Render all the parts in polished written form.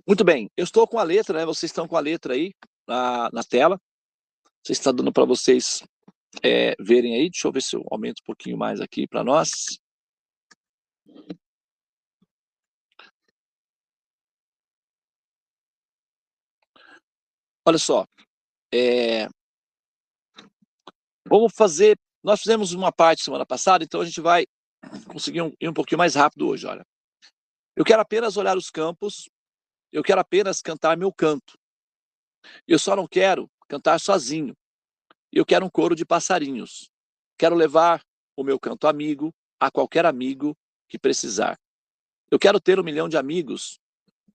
Muito bem, eu estou com a letra, né? Vocês estão com a letra aí na tela. Você está dando para vocês verem aí. Deixa eu ver se eu aumento um pouquinho mais aqui para nós. Olha só, vamos fazer. Nós fizemos uma parte semana passada, então a gente vai conseguir ir um pouquinho mais rápido hoje. Olha, eu quero apenas olhar os campos, eu quero apenas cantar meu canto. Eu só não quero cantar sozinho. Eu quero um coro de passarinhos. Quero levar o meu canto amigo a qualquer amigo que precisar. Eu quero ter 1 milhão de amigos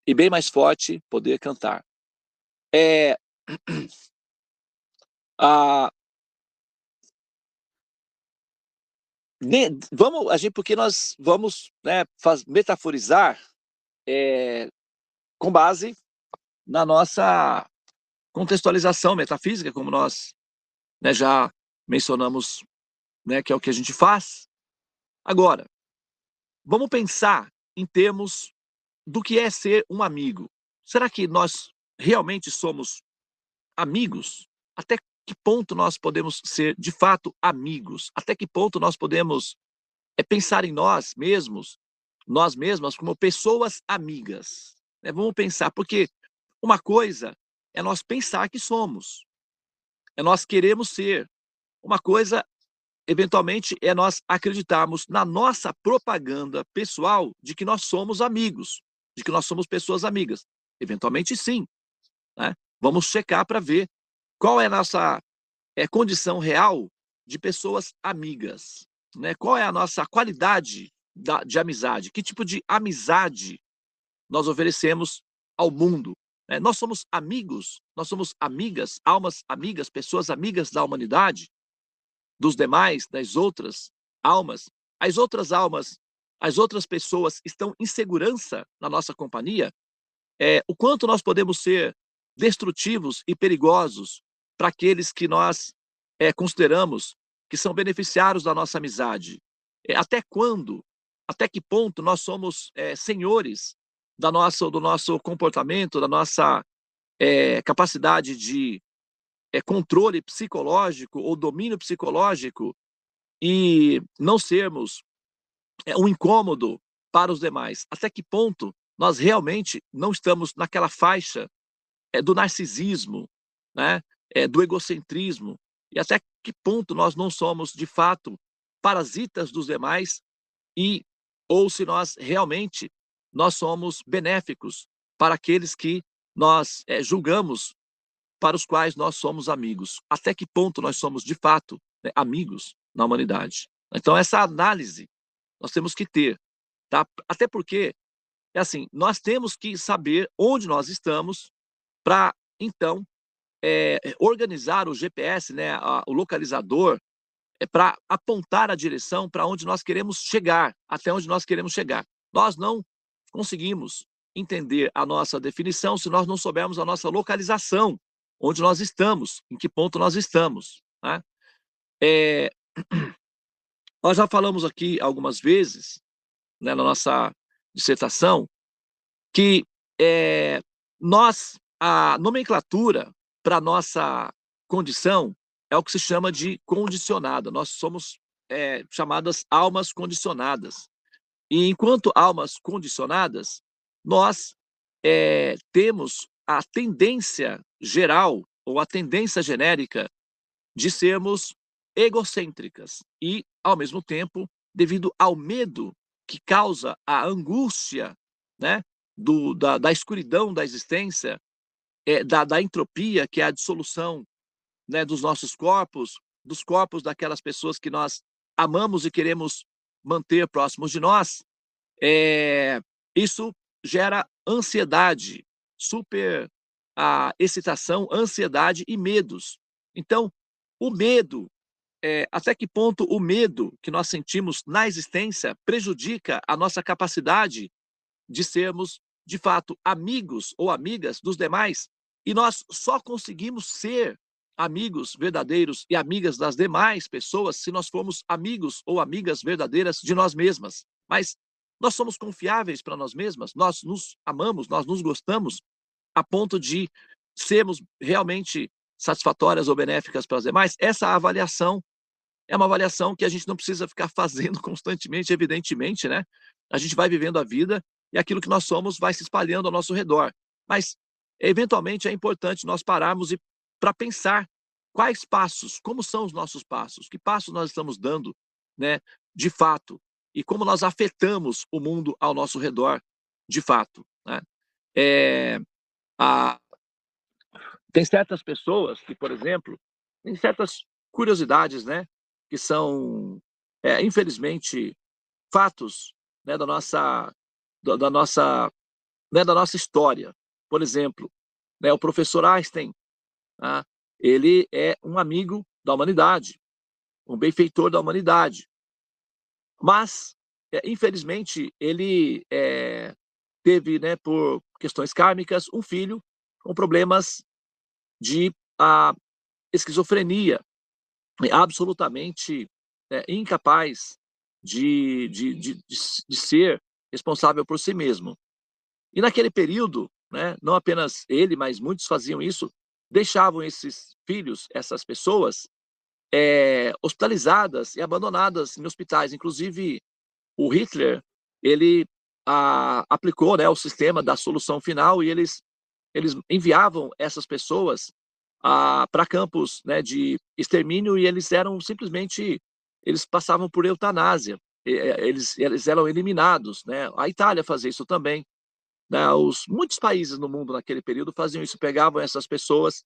e bem mais forte poder cantar. A, vamos, porque nós vamos, né, metaforizar com base na nossa contextualização metafísica, como nós, né, já mencionamos, né, que é o que a gente faz. Agora, vamos pensar em termos do que é ser um amigo. Será que nós realmente somos amigos? Até que ponto nós podemos ser, de fato, amigos? Até que ponto nós podemos pensar em nós mesmas, como pessoas amigas? Vamos pensar, porque uma coisa é nós pensar que somos, é nós queremos ser. Uma coisa, eventualmente, é nós acreditarmos na nossa propaganda pessoal de que nós somos amigos, de que nós somos pessoas amigas. Eventualmente, sim, né? Vamos checar para ver qual é a nossa condição real de pessoas amigas, né? Qual é a nossa qualidade de amizade? Que tipo de amizade nós oferecemos ao mundo? Nós somos amigos, nós somos amigas, almas amigas, pessoas amigas da humanidade, dos demais, das outras almas. As outras almas, as outras pessoas estão em segurança na nossa companhia? O quanto nós podemos ser destrutivos e perigosos para aqueles que nós consideramos que são beneficiários da nossa amizade? Até quando, até que ponto nós somos senhores do nosso comportamento, da nossa capacidade de controle psicológico ou domínio psicológico e não sermos um incômodo para os demais? Até que ponto nós realmente não estamos naquela faixa do narcisismo, né? Do egocentrismo? E até que ponto nós não somos, de fato, parasitas dos demais, ou se nós realmente nós somos benéficos para aqueles que nós julgamos, para os quais nós somos amigos? Até que ponto nós somos, de fato, né, amigos na humanidade? Então, essa análise nós temos que ter, tá? Até porque, assim, nós temos que saber onde nós estamos para, então, organizar o GPS, né, o localizador, para apontar a direção para onde nós queremos chegar, até onde nós queremos chegar. Nós não conseguimos entender a nossa definição se nós não soubermos a nossa localização, onde nós estamos, em que ponto nós estamos, né? Nós já falamos aqui algumas vezes, né, na nossa dissertação, que a nomenclatura para nossa condição é o que se chama de condicionada. Nós somos chamadas almas condicionadas. E enquanto almas condicionadas, nós temos a tendência geral ou a tendência genérica de sermos egocêntricas e, ao mesmo tempo, devido ao medo que causa a angústia, né, da escuridão da existência, da entropia, que é a dissolução, né, dos nossos corpos, dos corpos daquelas pessoas que nós amamos e queremos manter próximos de nós, isso gera ansiedade, super excitação, ansiedade e medos. Então, o medo, até que ponto o medo que nós sentimos na existência prejudica a nossa capacidade de sermos, de fato, amigos ou amigas dos demais? E nós só conseguimos ser amigos verdadeiros e amigas das demais pessoas se nós formos amigos ou amigas verdadeiras de nós mesmas. Mas Nós somos confiáveis para nós mesmas? Nós nos amamos, nós nos gostamos a ponto de sermos realmente satisfatórias ou benéficas para os demais? Essa avaliação é uma avaliação que a gente não precisa ficar fazendo constantemente, evidentemente, né? A gente vai vivendo a vida e aquilo que nós somos vai se espalhando ao nosso redor. Mas, eventualmente, é importante nós pararmos e para pensar quais passos, como são os nossos passos, que passos nós estamos dando, né, de fato, e como nós afetamos o mundo ao nosso redor, de fato, né? É, a, Tem certas pessoas que, por exemplo, tem certas curiosidades, né, que são, infelizmente, fatos, né, da nossa, né, da nossa história. Por exemplo, né, o professor Einstein, tá? Ele é um amigo da humanidade, um benfeitor da humanidade, mas, infelizmente, ele teve, né, por questões kármicas, um filho com problemas de esquizofrenia, absolutamente incapaz de ser responsável por si mesmo. E naquele período, né, não apenas ele, mas muitos faziam isso, deixavam esses filhos, essas pessoas, hospitalizadas e abandonadas em hospitais. Inclusive, o Hitler, ele aplicou, né, o sistema da solução final e eles enviavam essas pessoas para campos, né, de extermínio e eles eram simplesmente, eles passavam por eutanásia, eles eram eliminados, né? A Itália fazia isso também, né? Muitos países no mundo naquele período faziam isso, pegavam essas pessoas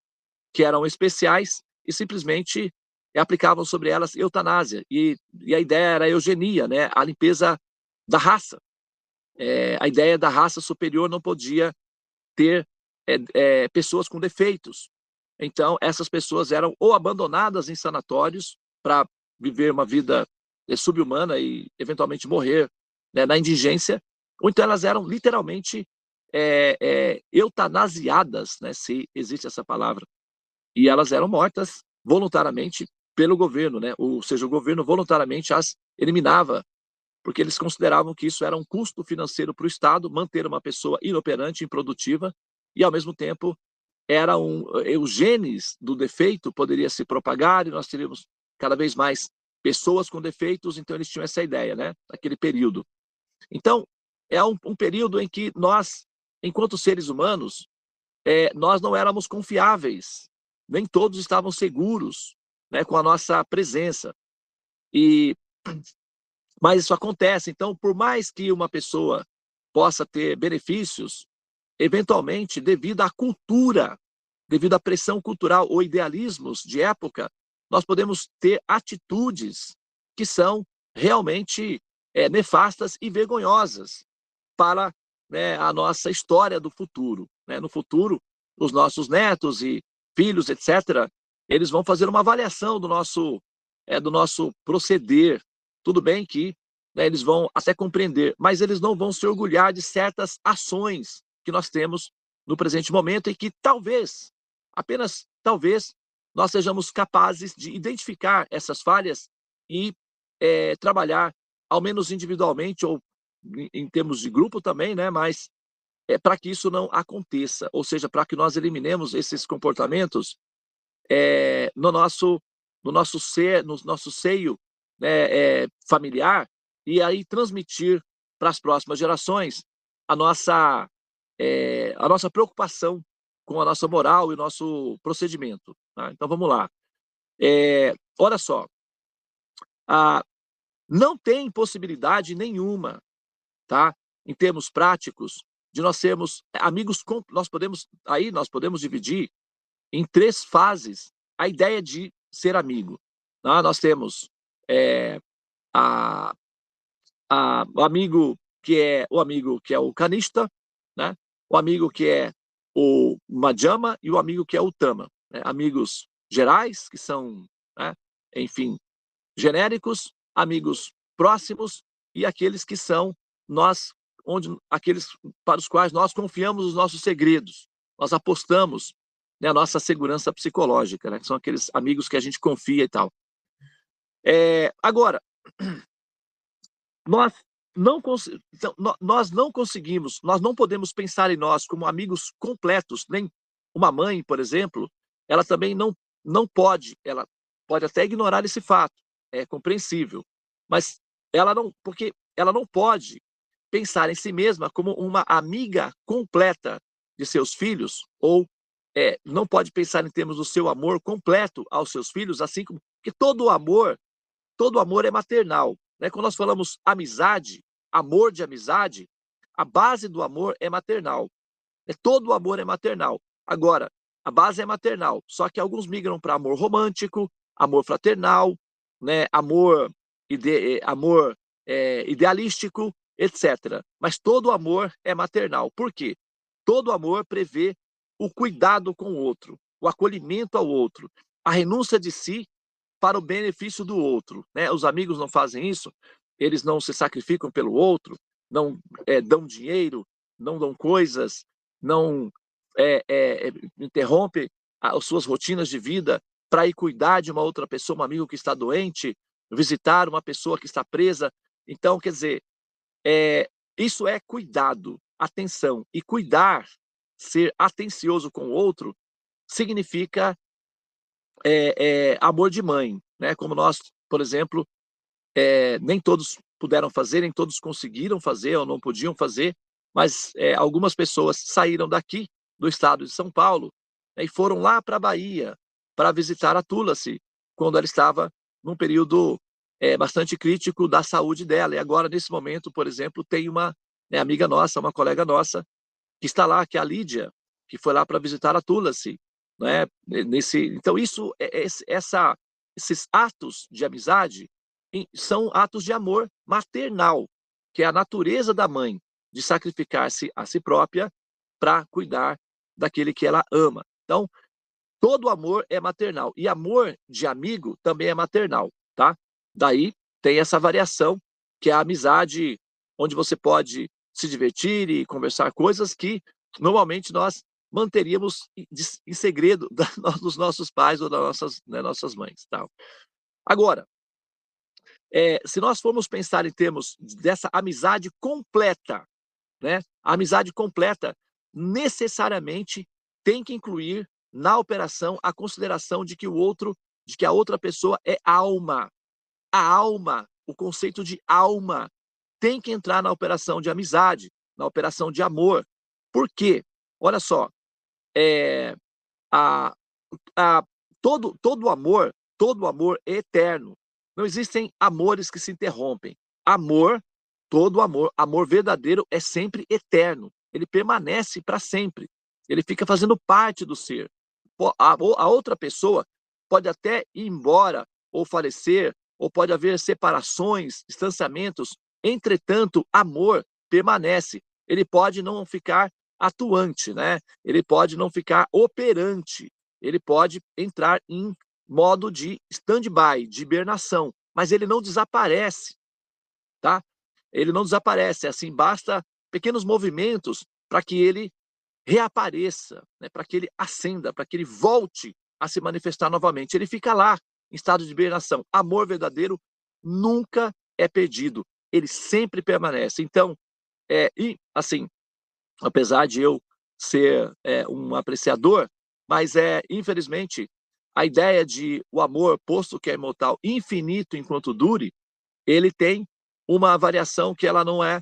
que eram especiais e simplesmente aplicavam sobre elas eutanásia e a ideia era a eugenia, né? A limpeza da raça. A ideia da raça superior não podia ter pessoas com defeitos. Então, essas pessoas eram ou abandonadas em sanatórios para viver uma vida subhumana e eventualmente morrer, né, na indigência, ou então elas eram literalmente eutanasiadas, né, se existe essa palavra, e elas eram mortas voluntariamente pelo governo, né? Ou seja, o governo voluntariamente as eliminava, porque eles consideravam que isso era um custo financeiro para o Estado, manter uma pessoa inoperante, improdutiva, e ao mesmo tempo os genes do defeito poderia se propagar e nós teríamos cada vez mais pessoas com defeitos, então eles tinham essa ideia, né, naquele período. Então, é um período em que nós, enquanto seres humanos, nós não éramos confiáveis, nem todos estavam seguros, né, com a nossa presença. Mas isso acontece, então, por mais que uma pessoa possa ter benefícios, eventualmente, devido à cultura, devido à pressão cultural ou idealismos de época, nós podemos ter atitudes que são realmente nefastas e vergonhosas para, né, a nossa história do futuro, né? No futuro, os nossos netos e filhos, etc., eles vão fazer uma avaliação do nosso proceder. Tudo bem que, né, eles vão até compreender, mas eles não vão se orgulhar de certas ações que nós temos no presente momento e que talvez, apenas talvez, nós sejamos capazes de identificar essas falhas e trabalhar, ao menos individualmente ou em termos de grupo também, né? Mas para que isso não aconteça, ou seja, para que nós eliminemos esses comportamentos no nosso ser, no nosso seio, né, familiar, e aí transmitir para as próximas gerações a nossa preocupação com a nossa moral e o nosso procedimento. Tá? Então vamos lá. Olha só, não tem possibilidade nenhuma, tá? Em termos práticos, de nós sermos amigos. Nós podemos dividir em 3 fases a ideia de ser amigo. Tá? Nós temos a, o amigo que é o canista, né? O amigo que é o madhyama e o amigo que é o tama. Né? Amigos gerais, que são, né, enfim, genéricos, amigos próximos e aqueles que são aqueles para os quais nós confiamos os nossos segredos, nós apostamos, né, a nossa segurança psicológica, né, que são aqueles amigos que a gente confia e tal. Agora, nós Então, nós não conseguimos, nós não podemos pensar em nós como amigos completos, nem uma mãe, por exemplo, ela também não pode, ela pode até ignorar esse fato, é compreensível, mas ela não, porque ela não pode pensar em si mesma como uma amiga completa de seus filhos, ou não pode pensar em termos do seu amor completo aos seus filhos, assim como que todo amor é maternal, né? Quando nós falamos amizade, amor de amizade, a base do amor é maternal. Todo amor é maternal. Agora, a base é maternal, só que alguns migram para amor romântico, amor fraternal, né? Amor idealístico, etc. Mas todo amor é maternal. Por quê? Todo amor prevê o cuidado com o outro, o acolhimento ao outro, a renúncia de si para o benefício do outro, né? Os amigos não fazem isso, eles não se sacrificam pelo outro, não dão dinheiro, não dão coisas, não interrompem as suas rotinas de vida para ir cuidar de uma outra pessoa, um amigo que está doente, visitar uma pessoa que está presa. Então, quer dizer, isso é cuidado, atenção. E cuidar, ser atencioso com o outro, significa amor de mãe, né? Como nós, por exemplo, nem todos puderam fazer, nem todos conseguiram fazer ou não podiam fazer, mas algumas pessoas saíram daqui, do estado de São Paulo, né, e foram lá para a Bahia para visitar a Tula-se, quando ela estava num período bastante crítico da saúde dela. E agora, nesse momento, por exemplo, tem uma amiga nossa, uma colega nossa, que está lá, que é a Lídia, que foi lá para visitar a Tula-se, né? Então, esses atos de amizade são atos de amor maternal, que é a natureza da mãe, de sacrificar-se a si própria para cuidar daquele que ela ama. Então, todo amor é maternal, e amor de amigo também é maternal, tá? Daí tem essa variação, que é a amizade, onde você pode se divertir e conversar coisas que normalmente nós manteríamos em segredo dos nossos pais ou das nossas mães. Tá? Agora, se nós formos pensar em termos dessa amizade completa, né? A amizade completa necessariamente tem que incluir na operação a consideração de que a outra pessoa é alma. A alma, o conceito de alma, tem que entrar na operação de amizade, na operação de amor. Por quê? Olha só, é, a, a, todo amor é eterno. Não existem amores que se interrompem. Amor, todo amor, amor verdadeiro é sempre eterno. Ele permanece para sempre. Ele fica fazendo parte do ser. A outra pessoa pode até ir embora ou falecer, ou pode haver separações, distanciamentos. Entretanto, amor permanece. Ele pode não ficar atuante, né? Ele pode não ficar operante. Ele pode entrar em modo de stand-by, de hibernação, mas ele não desaparece, tá? Ele não desaparece, assim, basta pequenos movimentos para que ele reapareça, né? Para que ele acenda, para que ele volte a se manifestar novamente. Ele fica lá, em estado de hibernação. Amor verdadeiro nunca é perdido, ele sempre permanece. Então, e assim, apesar de eu ser um apreciador, mas infelizmente, a ideia de o amor, posto que é imortal, infinito enquanto dure, ele tem uma variação que ela não é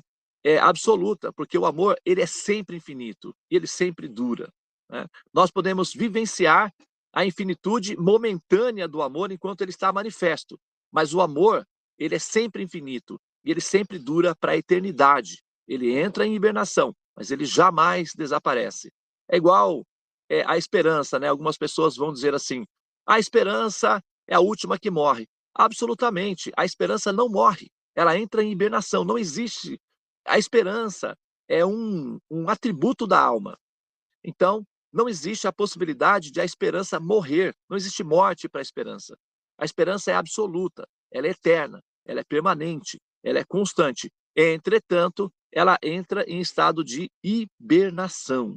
absoluta, porque o amor ele é sempre infinito e ele sempre dura. Né? Nós podemos vivenciar a infinitude momentânea do amor enquanto ele está manifesto, mas o amor ele é sempre infinito e ele sempre dura para a eternidade. Ele entra em hibernação, mas ele jamais desaparece. É igual a esperança, né? Algumas pessoas vão dizer assim: a esperança é a última que morre. Absolutamente, a esperança não morre, ela entra em hibernação, não existe. A esperança é um atributo da alma. Então, não existe a possibilidade de a esperança morrer, não existe morte para a esperança. A esperança é absoluta, ela é eterna, ela é permanente, ela é constante. Entretanto, ela entra em estado de hibernação.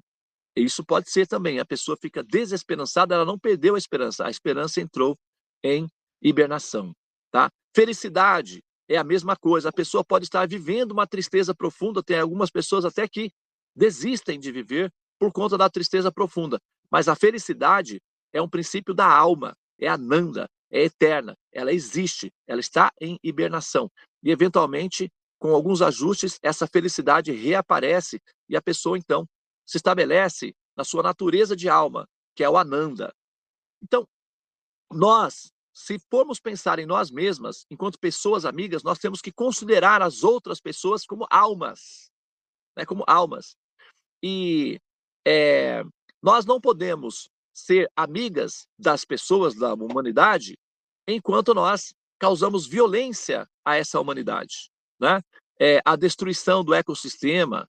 Isso pode ser também, a pessoa fica desesperançada, ela não perdeu a esperança entrou em hibernação. Tá? Felicidade é a mesma coisa. A pessoa pode estar vivendo uma tristeza profunda, tem algumas pessoas até que desistem de viver por conta da tristeza profunda. Mas a felicidade é um princípio da alma, é ananda, é eterna, ela existe, ela está em hibernação. E, eventualmente, com alguns ajustes, essa felicidade reaparece e a pessoa, então, se estabelece na sua natureza de alma, que é o ananda. Então, nós, se formos pensar em nós mesmas, enquanto pessoas amigas, nós temos que considerar as outras pessoas como almas, né? Como almas. E nós não podemos ser amigas das pessoas da humanidade enquanto nós causamos violência a essa humanidade, né? A destruição do ecossistema,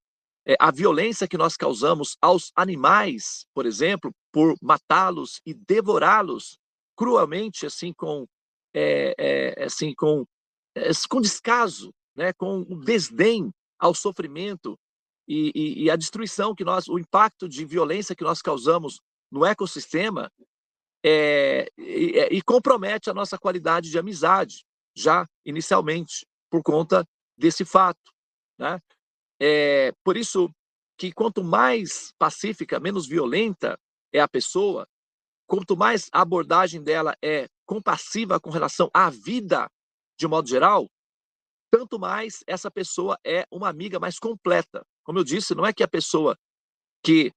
a violência que nós causamos aos animais, por exemplo, por matá-los e devorá-los cruelmente, assim, com descaso, né? Com um desdém ao sofrimento e a destruição que nós, o impacto de violência que nós causamos no ecossistema e compromete a nossa qualidade de amizade, já inicialmente, por conta desse fato, né? Por isso que quanto mais pacífica, menos violenta é a pessoa, quanto mais a abordagem dela é compassiva com relação à vida, de modo geral, tanto mais essa pessoa é uma amiga mais completa. Como eu disse, não é que a pessoa que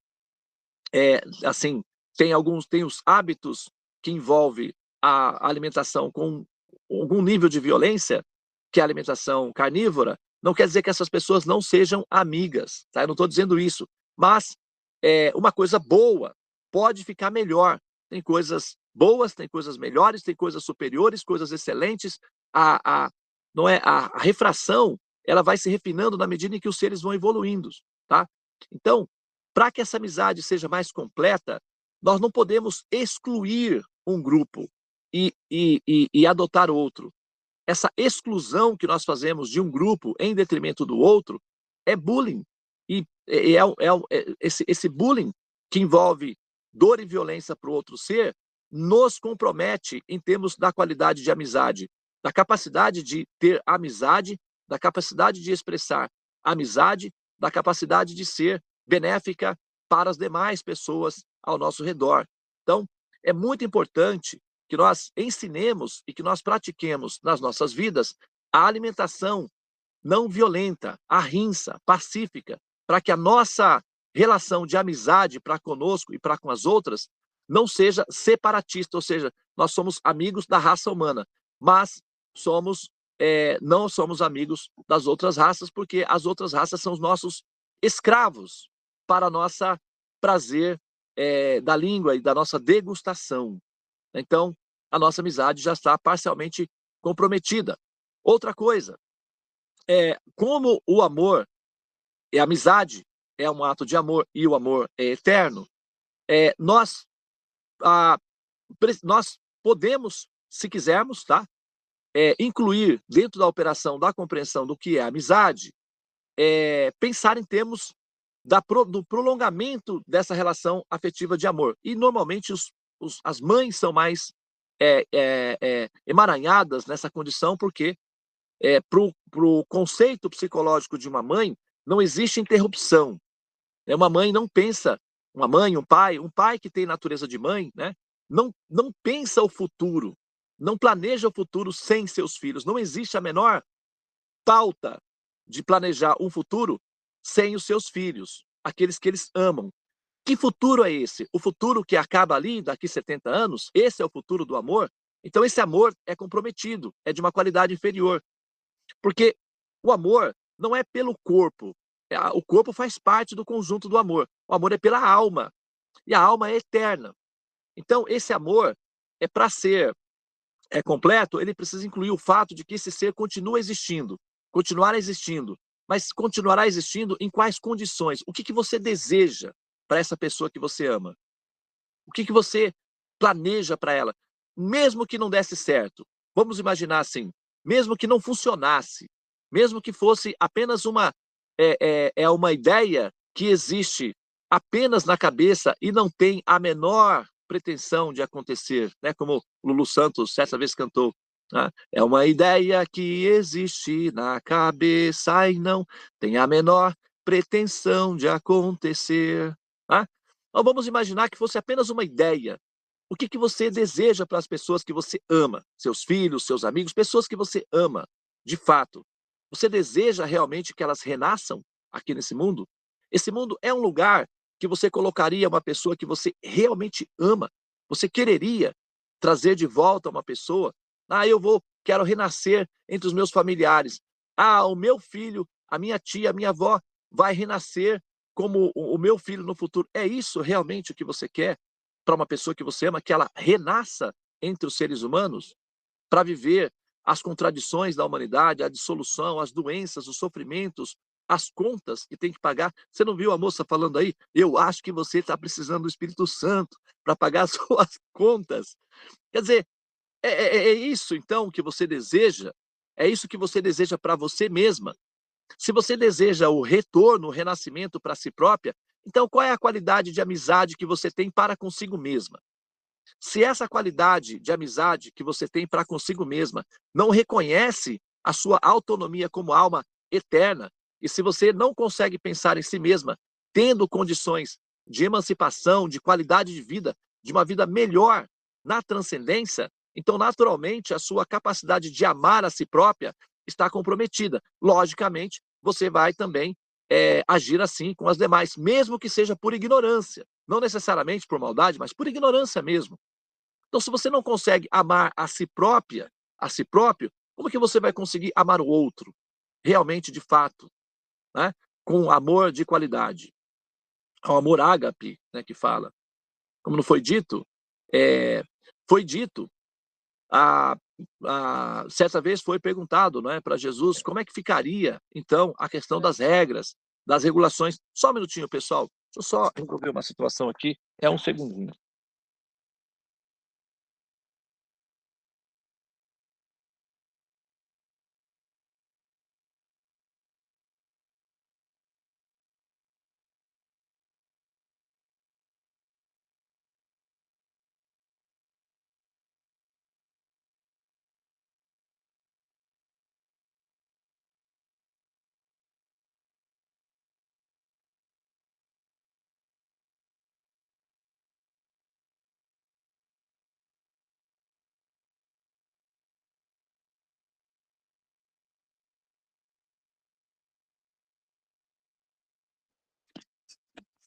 assim, tem os hábitos que envolve a alimentação com algum nível de violência, que é a alimentação carnívora, não quer dizer que essas pessoas não sejam amigas, tá? Eu não estou dizendo isso, mas uma coisa boa pode ficar melhor. Tem coisas boas, tem coisas melhores, tem coisas superiores, coisas excelentes. Não é, a refração, ela vai se refinando na medida em que os seres vão evoluindo, tá? Então, para que essa amizade seja mais completa, nós não podemos excluir um grupo e adotar outro. Essa exclusão que nós fazemos de um grupo em detrimento do outro é bullying. Esse bullying que envolve dor e violência para o outro ser nos compromete em termos da qualidade de amizade, da capacidade de ter amizade, da capacidade de expressar amizade, da capacidade de ser benéfica para as demais pessoas ao nosso redor. Então, é muito importante que nós ensinemos e que nós pratiquemos nas nossas vidas a alimentação não violenta, a rinça, pacífica, para que a nossa relação de amizade para conosco e para com as outras não seja separatista, ou seja, nós somos amigos da raça humana, mas não somos amigos das outras raças, porque as outras raças são os nossos escravos para nossa prazer da língua e da nossa degustação. Então, a nossa amizade já está parcialmente comprometida. Outra coisa, como o amor a amizade é um ato de amor e o amor é eterno, nós podemos, se quisermos, tá? Incluir dentro da operação da compreensão do que é amizade, pensar em termos do prolongamento dessa relação afetiva de amor. E, normalmente, as mães são mais emaranhadas nessa condição, porque para o conceito psicológico de uma mãe, não existe interrupção. Uma mãe não pensa, uma mãe, um pai que tem natureza de mãe, né, não pensa o futuro, não planeja o futuro sem seus filhos. Não existe a menor pauta de planejar um futuro sem os seus filhos, aqueles que eles amam. Que futuro é esse? O futuro que acaba ali, daqui 70 anos? Esse é o futuro do amor? Então esse amor é comprometido, é de uma qualidade inferior. Porque o amor não é pelo corpo. O corpo faz parte do conjunto do amor. O amor é pela alma. E a alma é eterna. Então esse amor para ser completo, ele precisa incluir o fato de que esse ser continua existindo, continuará existindo. Mas continuará existindo em quais condições? O que você deseja para essa pessoa que você ama? O que você planeja para ela? Mesmo que não desse certo, vamos imaginar assim, mesmo que não funcionasse, mesmo que fosse apenas uma ideia que existe apenas na cabeça e não tem a menor pretensão de acontecer, né? Como Lulu Santos certa vez cantou, Tá? É uma ideia que existe na cabeça e não tem a menor pretensão de acontecer. Tá? Então vamos imaginar que fosse apenas uma ideia. O que você deseja para as pessoas que você ama? Seus filhos, seus amigos, pessoas que você ama, de fato. Você deseja realmente que elas renasçam aqui nesse mundo? Esse mundo é um lugar que você colocaria uma pessoa que você realmente ama. Você quereria trazer de volta uma pessoa. Quero renascer entre os meus familiares. O meu filho, a minha tia, a minha avó vai renascer como o meu filho no futuro. É isso realmente o que você quer para uma pessoa que você ama, que ela renasça entre os seres humanos para viver as contradições da humanidade, a dissolução, as doenças, os sofrimentos, as contas que tem que pagar. Você não viu a moça falando aí? Eu acho que você está precisando do Espírito Santo para pagar as suas contas. Quer dizer, é isso então que você deseja? É isso que você deseja para você mesma? Se você deseja o retorno, o renascimento para si própria, então qual é a qualidade de amizade que você tem para consigo mesma? Se essa qualidade de amizade que você tem para consigo mesma não reconhece a sua autonomia como alma eterna, e se você não consegue pensar em si mesma, tendo condições de emancipação, de qualidade de vida, de uma vida melhor na transcendência, então naturalmente a sua capacidade de amar a si própria está comprometida. Logicamente, você vai também agir assim com as demais, mesmo que seja por ignorância. Não necessariamente por maldade, mas por ignorância mesmo. Então, se você não consegue amar a si própria, a si próprio, como que você vai conseguir amar o outro? Realmente, de fato, né? Com amor de qualidade. É o amor ágape, né, que fala. Como não foi dito, foi dito, certa vez foi perguntado, não é, para Jesus como é que ficaria, então, a questão das regras, das regulações. Só um minutinho, pessoal. Deixa eu só resolver uma situação aqui. É um segundinho.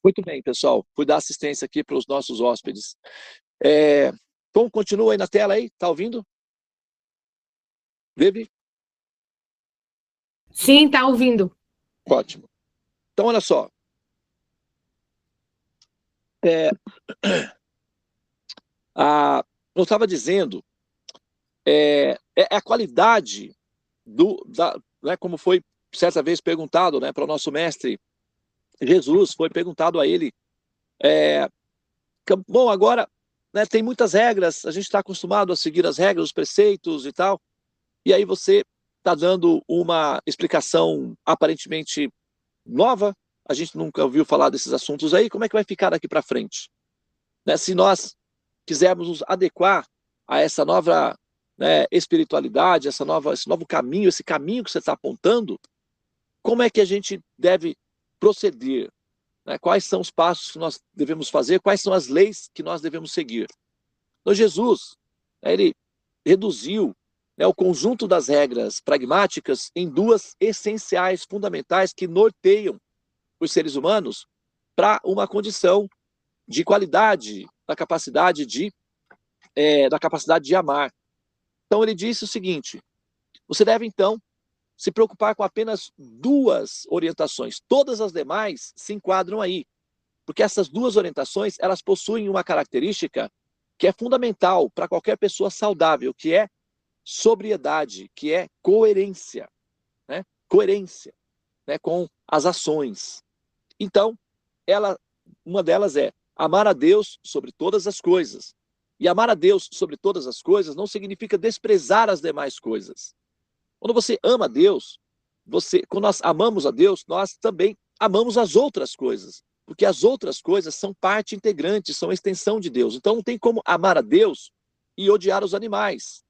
Muito bem, pessoal. Fui dar assistência aqui para os nossos hóspedes. Tom, continua aí na tela aí, tá ouvindo? Vive? Sim, tá ouvindo. Ótimo. Então, olha só. É, eu estava dizendo, a qualidade né, como foi certa vez perguntado, né, para o nosso mestre Jesus, foi perguntado a ele, bom, agora, né, tem muitas regras, a gente está acostumado a seguir as regras, os preceitos e tal, e aí você está dando uma explicação aparentemente nova, a gente nunca ouviu falar desses assuntos aí, como é que vai ficar daqui para frente? Né, se nós quisermos nos adequar a essa nova, né, espiritualidade, esse novo caminho, esse caminho que você está apontando, como é que a gente deve proceder? Né? Quais são os passos que nós devemos fazer? Quais são as leis que nós devemos seguir? Então, Jesus, né, ele reduziu, né, o conjunto das regras pragmáticas em duas essenciais, fundamentais, que norteiam os seres humanos para uma condição de qualidade, da capacidade de amar. Então ele disse o seguinte: você deve então se preocupar com apenas duas orientações. Todas as demais se enquadram aí, porque essas duas orientações, elas possuem uma característica que é fundamental para qualquer pessoa saudável, que é sobriedade, que é coerência, né? Coerência, né, com as ações. Então, uma delas é amar a Deus sobre todas as coisas. E amar a Deus sobre todas as coisas não significa desprezar as demais coisas. Quando você ama a Deus, quando nós amamos a Deus, nós também amamos as outras coisas. Porque as outras coisas são parte integrante, são extensão de Deus. Então não tem como amar a Deus e odiar os animais.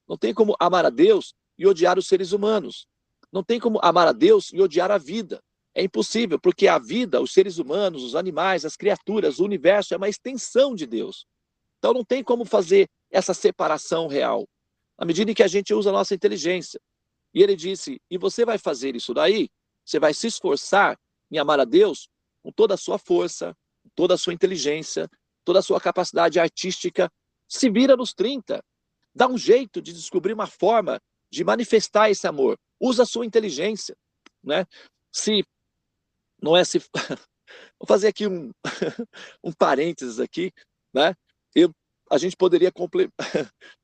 Não tem como amar a Deus e odiar os seres humanos. Não tem como amar a Deus e odiar a vida. É impossível, porque a vida, os seres humanos, os animais, as criaturas, o universo é uma extensão de Deus. Então não tem como fazer essa separação real. À medida em que a gente usa a nossa inteligência. E ele disse, e você vai fazer isso daí? Você vai se esforçar em amar a Deus com toda a sua força, toda a sua inteligência, toda a sua capacidade artística. Se vira nos 30. Dá um jeito de descobrir uma forma de manifestar esse amor. Usa a sua inteligência, né? Se não é se vou fazer aqui um parênteses aqui, né? A gente poderia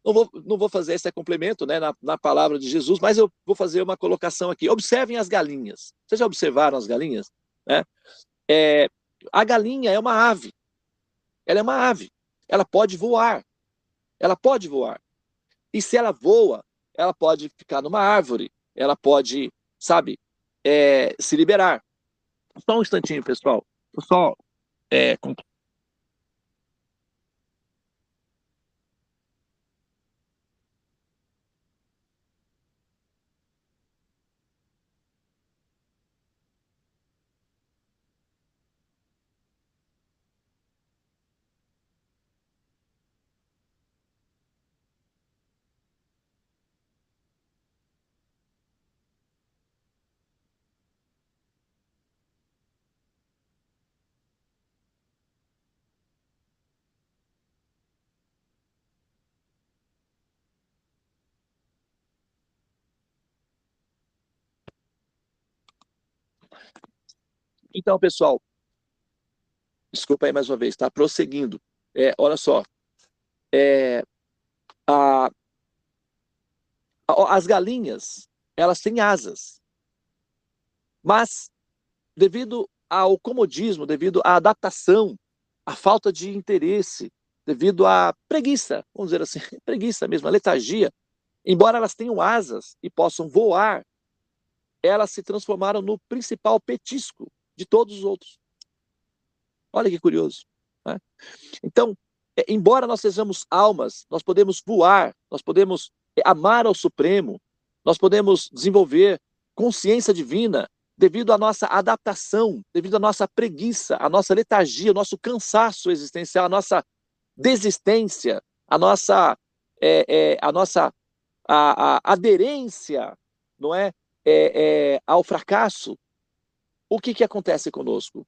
não vou fazer esse complemento, né, na palavra de Jesus, mas eu vou fazer uma colocação aqui. Observem as galinhas. Vocês já observaram as galinhas, né? A galinha é uma ave. Ela é uma ave. Ela pode voar. Ela pode voar. E se ela voa, ela pode ficar numa árvore. Ela pode, sabe, se liberar. Só um instantinho, pessoal. Só então, pessoal, desculpa aí mais uma vez, tá? Prosseguindo. Olha só, a, as galinhas, elas têm asas, mas devido ao comodismo, devido à adaptação, à falta de interesse, devido à preguiça, vamos dizer assim, preguiça mesmo, a letargia, embora elas tenham asas e possam voar, elas se transformaram no principal petisco de todos os outros. Olha que curioso, né? Então, embora nós sejamos almas, nós podemos voar, nós podemos amar ao Supremo, nós podemos desenvolver consciência divina devido à nossa adaptação, devido à nossa preguiça, à nossa letargia, ao nosso cansaço existencial, à nossa desistência, a nossa a aderência, não é, ao fracasso. O que acontece conosco?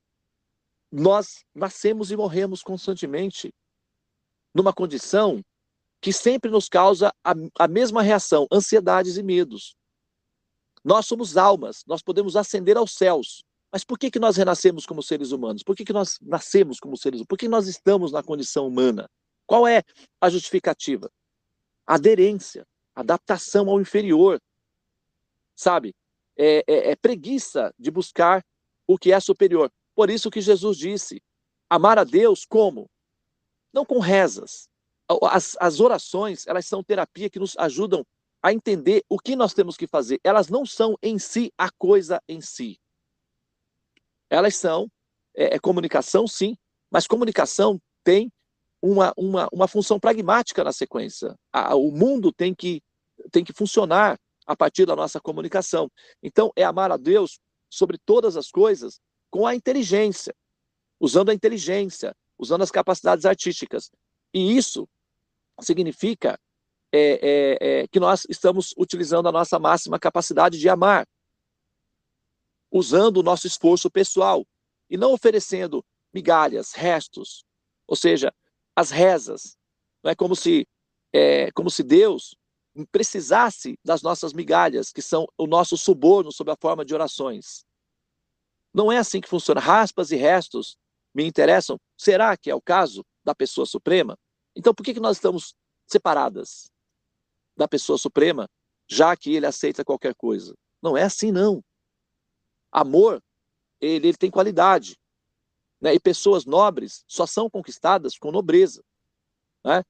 Nós nascemos e morremos constantemente numa condição que sempre nos causa a mesma reação, ansiedades e medos. Nós somos almas, nós podemos ascender aos céus. Mas por que nós renascemos como seres humanos? Por que nós nascemos como seres humanos? Por que nós estamos na condição humana? Qual é a justificativa? Aderência, adaptação ao inferior, sabe? Preguiça de buscar o que é superior. Por isso que Jesus disse, amar a Deus como? Não com rezas. As orações, elas são terapia que nos ajudam a entender o que nós temos que fazer. Elas não são em si a coisa em si. Elas são comunicação, sim, mas comunicação tem uma função pragmática na sequência. O mundo tem que funcionar a partir da nossa comunicação. Então, é amar a Deus sobre todas as coisas com a inteligência, usando a inteligência, usando as capacidades artísticas. E isso significa que nós estamos utilizando a nossa máxima capacidade de amar, usando o nosso esforço pessoal e não oferecendo migalhas, restos, ou seja, as rezas. Não é como se Deus precisasse das nossas migalhas, que são o nosso suborno sob a forma de orações. Não é assim que funciona. Raspas e restos me interessam. Será que é o caso da pessoa suprema? Então, por que nós estamos separadas da pessoa suprema, já que ele aceita qualquer coisa? Não é assim, não. Amor, ele tem qualidade, né? E pessoas nobres só são conquistadas com nobreza, né?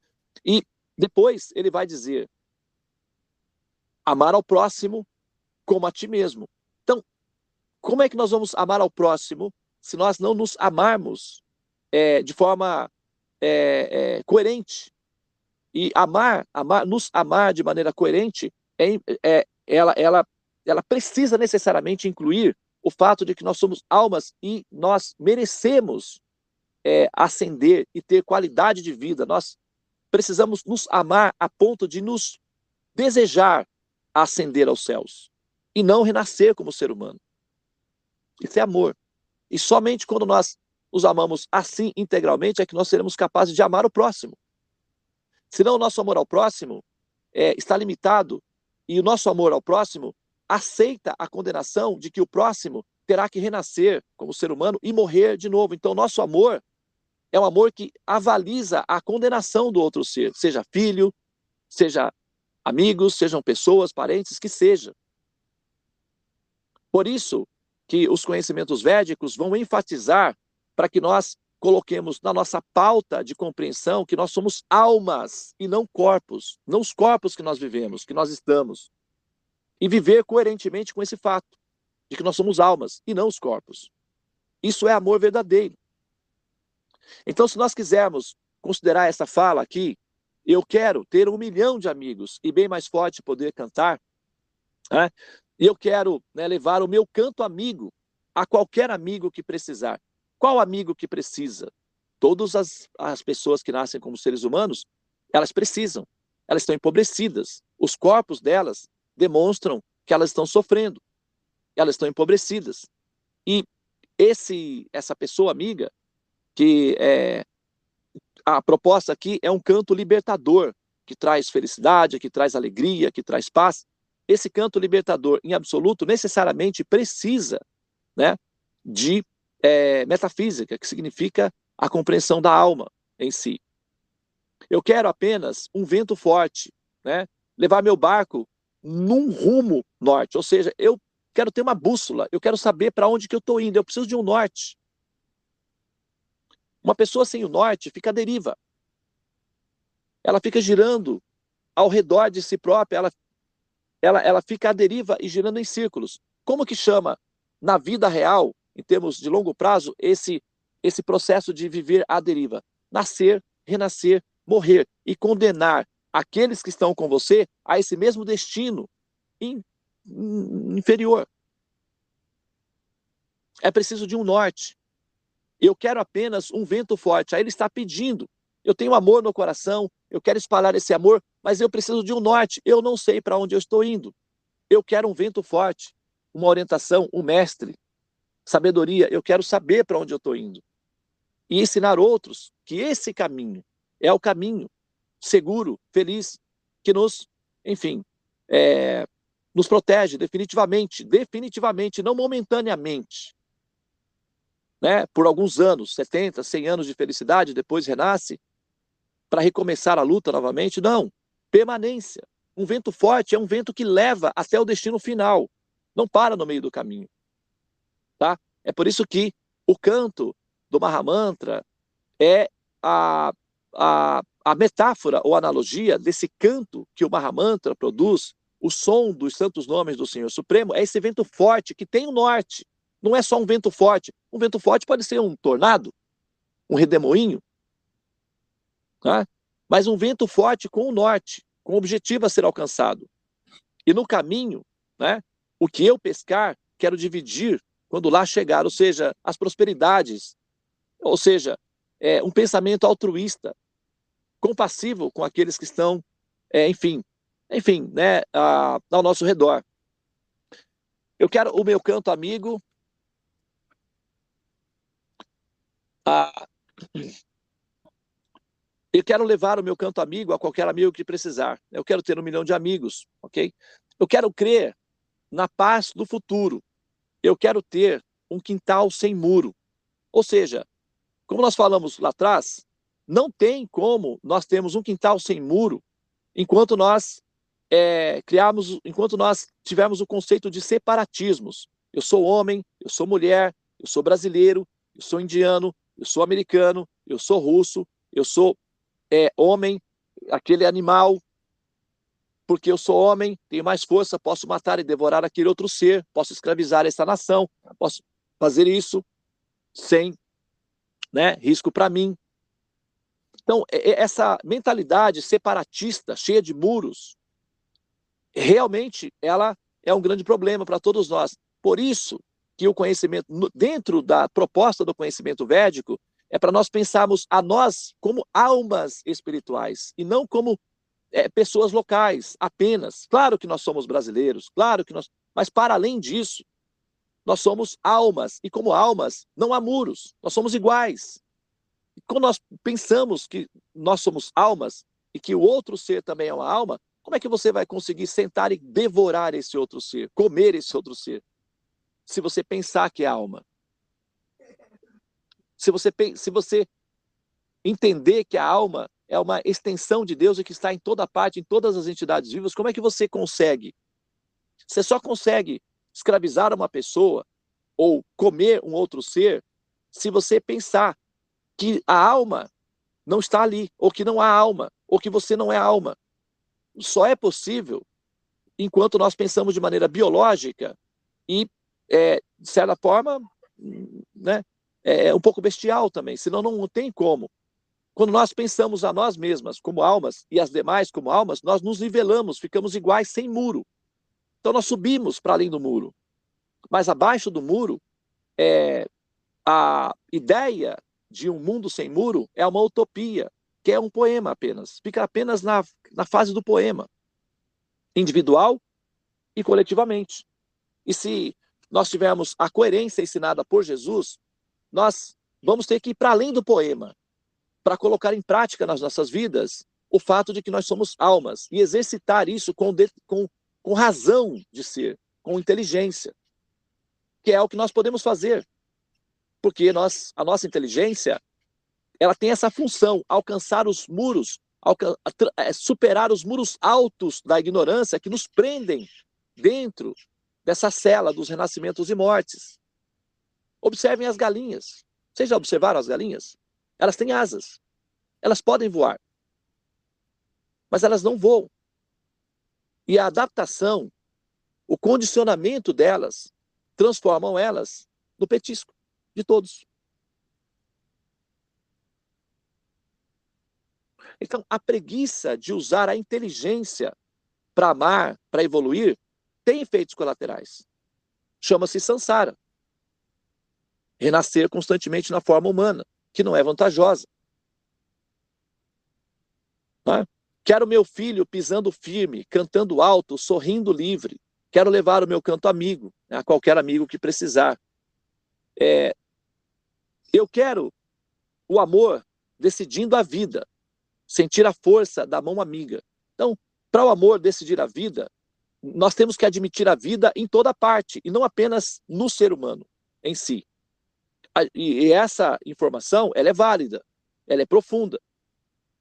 E depois ele vai dizer, amar ao próximo como a ti mesmo. Então, como é que nós vamos amar ao próximo se nós não nos amarmos de forma coerente E nos amar de maneira coerente, ela precisa necessariamente incluir o fato de que nós somos almas e nós merecemos ascender e ter qualidade de vida. Nós precisamos nos amar a ponto de nos desejar ascender aos céus e não renascer como ser humano. Isso é amor. E somente quando nós nos amamos assim integralmente é que nós seremos capazes de amar o próximo. Senão o nosso amor ao próximo está limitado e o nosso amor ao próximo aceita a condenação de que o próximo terá que renascer como ser humano e morrer de novo. Então, o nosso amor é um amor que avaliza a condenação do outro ser, seja filho, seja amigos, sejam pessoas, parentes, que seja. Por isso que os conhecimentos védicos vão enfatizar para que nós coloquemos na nossa pauta de compreensão que nós somos almas e não corpos, não os corpos que nós vivemos, que nós estamos. E viver coerentemente com esse fato, de que nós somos almas e não os corpos. Isso é amor verdadeiro. Então, se nós quisermos considerar essa fala aqui, eu quero ter 1 milhão de amigos e bem mais forte poder cantar, né? E eu quero, né, levar o meu canto amigo a qualquer amigo que precisar. Qual amigo que precisa? Todas as pessoas que nascem como seres humanos, elas precisam. Elas estão empobrecidas. Os corpos delas demonstram que elas estão sofrendo. Elas estão empobrecidas. E essa pessoa amiga, que a proposta aqui é um canto libertador, que traz felicidade, que traz alegria, que traz paz. Esse canto libertador, em absoluto, necessariamente precisa, né, de metafísica, que significa a compreensão da alma em si. Eu quero apenas um vento forte, né, levar meu barco num rumo norte, ou seja, eu quero ter uma bússola, eu quero saber para onde que eu estou indo, eu preciso de um norte. Uma pessoa sem o norte fica à deriva. Ela fica girando ao redor de si própria, ela fica à deriva e girando em círculos. Como que chama na vida real, em termos de longo prazo, esse processo de viver à deriva? Nascer, renascer, morrer e condenar aqueles que estão com você a esse mesmo destino inferior. É preciso de um norte. Eu quero apenas um vento forte. Aí ele está pedindo. Eu tenho amor no coração, eu quero espalhar esse amor, mas eu preciso de um norte. Eu não sei para onde eu estou indo. Eu quero um vento forte, uma orientação, um mestre, sabedoria. Eu quero saber para onde eu estou indo. E ensinar outros que esse caminho é o caminho seguro, feliz, que nos, enfim, nos protege definitivamente, não momentaneamente. Né, por alguns anos, 70, 100 anos de felicidade, depois renasce, para recomeçar a luta novamente. Não, permanência. Um vento forte é um vento que leva até o destino final, não para no meio do caminho. Tá? É por isso que o canto do Mahamantra é a metáfora ou analogia desse canto que o Mahamantra produz, o som dos santos nomes do Senhor Supremo, é esse vento forte que tem o norte. Não é só um vento forte. Um vento forte pode ser um tornado, um redemoinho, tá? Mas um vento forte com o norte, com o objetivo a ser alcançado. E no caminho, né, o que eu pescar, quero dividir quando lá chegar, ou seja, as prosperidades, ou seja, um pensamento altruísta, compassivo com aqueles que estão, enfim, né, ao nosso redor. Eu quero o meu canto amigo, eu quero levar o meu canto amigo a qualquer amigo que precisar. Eu quero ter 1 milhão de amigos, ok? Eu quero crer na paz do futuro. Eu quero ter um quintal sem muro. Ou seja, como nós falamos lá atrás, não tem como nós termos um quintal sem muro enquanto nós enquanto nós tivermos o conceito de separatismos. Eu sou homem, eu sou mulher, eu sou brasileiro, eu sou indiano, eu sou americano, eu sou russo, eu sou homem, aquele animal, porque eu sou homem, tenho mais força, posso matar e devorar aquele outro ser, posso escravizar essa nação, posso fazer isso sem, né, risco para mim. Então, essa mentalidade separatista, cheia de muros, realmente ela é um grande problema para todos nós. Por isso que o conhecimento, dentro da proposta do conhecimento védico, é para nós pensarmos a nós como almas espirituais e não como pessoas locais apenas. Claro que nós somos brasileiros, claro que nós... Mas para além disso, nós somos almas. E como almas, não há muros. Nós somos iguais. E quando nós pensamos que nós somos almas e que o outro ser também é uma alma, como é que você vai conseguir sentar e devorar esse outro ser, comer esse outro ser, se você pensar que é alma? Se você entender que a alma é uma extensão de Deus e que está em toda parte, em todas as entidades vivas, como é que você consegue? Você só consegue escravizar uma pessoa ou comer um outro ser se você pensar que a alma não está ali, ou que não há alma, ou que você não é alma. Só é possível enquanto nós pensamos de maneira biológica e, de certa forma, né, um pouco bestial também, senão não tem como. Quando nós pensamos a nós mesmas como almas e as demais como almas, nós nos nivelamos, ficamos iguais sem muro. Então nós subimos para além do muro. Mas abaixo do muro, a ideia de um mundo sem muro é uma utopia, que é um poema apenas. Fica apenas na fase do poema, individual e coletivamente. E se nós tivermos a coerência ensinada por Jesus, nós vamos ter que ir para além do poema, para colocar em prática nas nossas vidas o fato de que nós somos almas e exercitar isso com razão de ser, com inteligência, que é o que nós podemos fazer, porque a nossa inteligência, ela tem essa função, alcançar os muros, superar os muros altos da ignorância que nos prendem dentro dessa cela dos renascimentos e mortes. Observem as galinhas. Vocês já observaram as galinhas? Elas têm asas. Elas podem voar. Mas elas não voam. E a adaptação, o condicionamento delas, transformam elas no petisco de todos. Então, a preguiça de usar a inteligência para amar, para evoluir, tem efeitos colaterais. Chama-se samsara. Renascer constantemente na forma humana, que não é vantajosa. Não é? Quero meu filho pisando firme, cantando alto, sorrindo livre. Quero levar o meu canto amigo, a qualquer amigo que precisar. Eu quero o amor decidindo a vida, sentir a força da mão amiga. Então, para o amor decidir a vida, nós temos que admitir a vida em toda parte, e não apenas no ser humano em si. E essa informação, ela é válida, ela é profunda.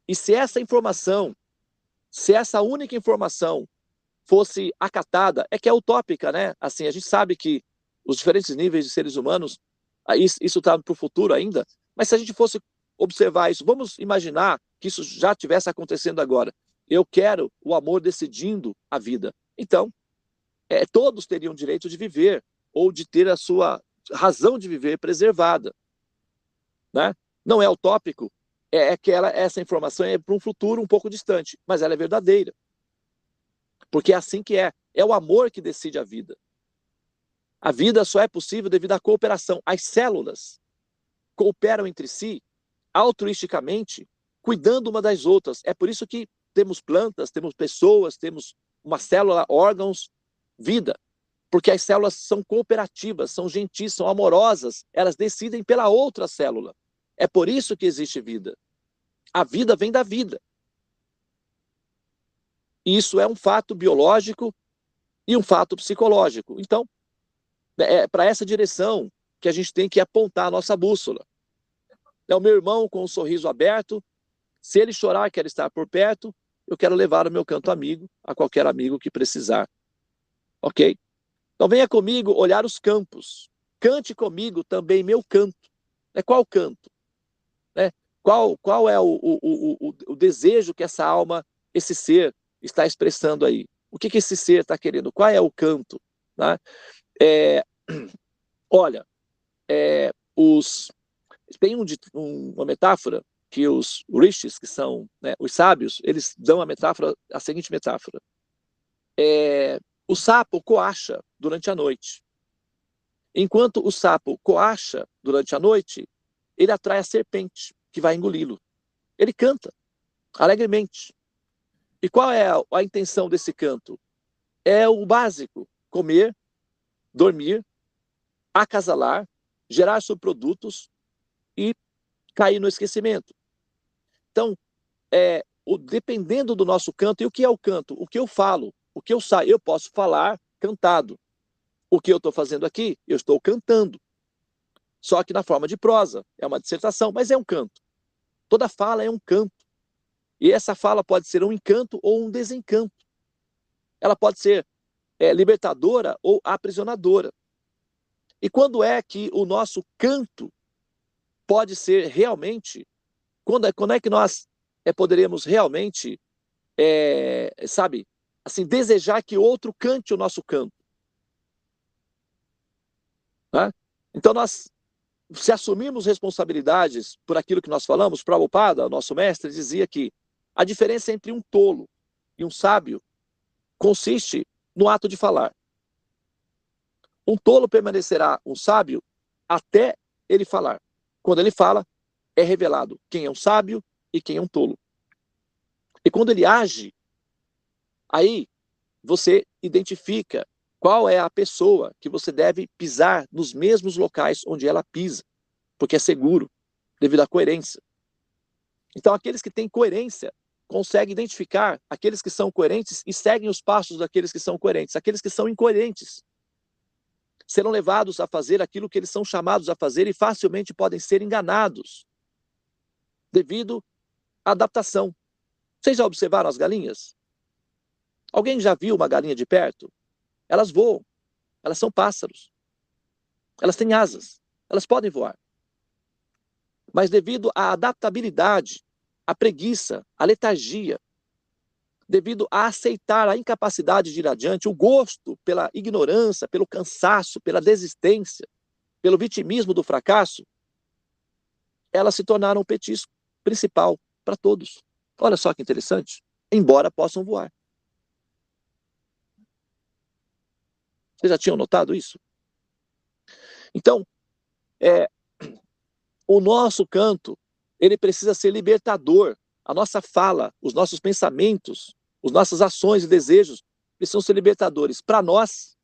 E se essa informação, se essa única informação fosse acatada, é que é utópica, né? Assim, a gente sabe que os diferentes níveis de seres humanos, isso está para o futuro ainda, mas se a gente fosse observar isso, vamos imaginar que isso já estivesse acontecendo agora. Eu quero o amor decidindo a vida. Então, todos teriam direito de viver, ou de ter a sua razão de viver preservada. Né? Não é utópico, que essa informação é para um futuro um pouco distante, mas ela é verdadeira. Porque é assim que é. É o amor que decide a vida. A vida só é possível devido à cooperação. As células cooperam entre si altruisticamente, cuidando uma das outras. É por isso que temos plantas, temos pessoas, temos uma célula, órgãos, vida. Porque as células são cooperativas, são gentis, são amorosas. Elas decidem pela outra célula. É por isso que existe vida. A vida vem da vida. E isso é um fato biológico e um fato psicológico. Então, é para essa direção que a gente tem que apontar a nossa bússola. É o meu irmão com um sorriso aberto. Se ele chorar, quer estar por perto, eu quero levar o meu canto amigo a qualquer amigo que precisar. Ok? Então venha comigo olhar os campos. Cante comigo também meu canto. Qual canto? Qual é o desejo que essa alma, esse ser, está expressando aí? O que esse ser está querendo? Qual é o canto? Né? Olha, tem uma metáfora que os rishis, que são, né, os sábios, eles dão a seguinte metáfora. O sapo coacha durante a noite. Enquanto o sapo coacha durante a noite, ele atrai a serpente, que vai engoli-lo. Ele canta alegremente. E qual é a intenção desse canto? É o básico: comer, dormir, acasalar, gerar subprodutos e cair no esquecimento. Então, dependendo do nosso canto, e o que é o canto? O que eu falo, o que eu saio, eu posso falar cantado. O que eu estou fazendo aqui? Eu estou cantando. Só que na forma de prosa, é uma dissertação, mas é um canto. Toda fala é um canto. E essa fala pode ser um encanto ou um desencanto. Ela pode ser libertadora ou aprisionadora. E quando é que o nosso canto pode ser realmente, quando é que nós poderemos realmente, sabe, assim, desejar que outro cante o nosso canto? Né? Então se assumirmos responsabilidades por aquilo que nós falamos, Prabhupada, nosso mestre, dizia que a diferença entre um tolo e um sábio consiste no ato de falar. Um tolo permanecerá um sábio até ele falar. Quando ele fala, é revelado quem é um sábio e quem é um tolo. E quando ele age, aí você identifica qual é a pessoa que você deve pisar nos mesmos locais onde ela pisa, porque é seguro, devido à coerência. Então, aqueles que têm coerência conseguem identificar aqueles que são coerentes e seguem os passos daqueles que são coerentes. Aqueles que são incoerentes serão levados a fazer aquilo que eles são chamados a fazer e facilmente podem ser enganados devido à adaptação. Vocês já observaram as galinhas? Alguém já viu uma galinha de perto? Elas voam, elas são pássaros, elas têm asas, elas podem voar. Mas devido à adaptabilidade, à preguiça, à letargia, devido a aceitar a incapacidade de ir adiante, o gosto pela ignorância, pelo cansaço, pela desistência, pelo vitimismo do fracasso, elas se tornaram o petisco principal para todos. Olha só que interessante. Embora possam voar. Vocês já tinham notado isso? Então, o nosso canto, ele precisa ser libertador. A nossa fala, os nossos pensamentos, as nossas ações e desejos precisam ser libertadores para nós,